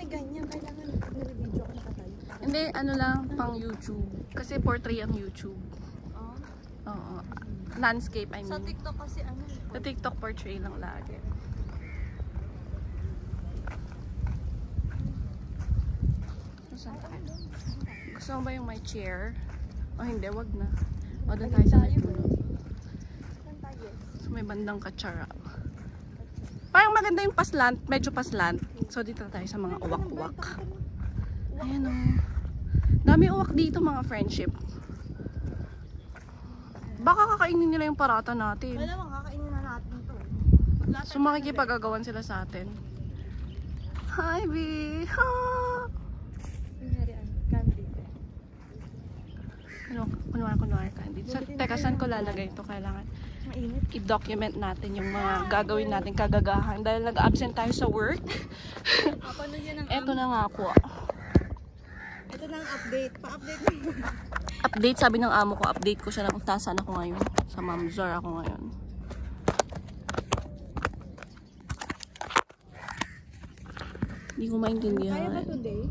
may ganyan. Kailangan nag-video ako nakatayo. Hindi, ano lang, pang YouTube. Kasi portrait ang YouTube. Oh. Oo. Landscape, I mean. Sa TikTok kasi ano. Sa TikTok, portrait lang lagi. Saan tayo? Gusto mo ba yung may chair? O hindi, wag na. O, doon tayo sa may puno. Saan tayo? So, may bandang katsara. Parang maganda yung paslant, medyo paslant. So, dito tayo sa mga uwak-uwak. Ayan o. Dami uwak dito, mga friendship. Baka kakainin nila yung parata natin. Wala bang kakainin na natin to. So, makikipagagawan sila sa atin. Hi, B! Ha! Nangyarian, candy. Kunwari candy. So, teka, saan ko lalagay ito? Kailangan Mainit. i-document natin yung mga gagawin natin kagagahan. Dahil nag-absent tayo sa work. Papanood yan ang Eto na nga po. Ito na ang update. Pa-update mo. Update, sabi ng amo ko, update ko siya na kung saan ako ngayon. Sa Mamzar ako ngayon. Hindi ko maintindihan. Kaya ba today?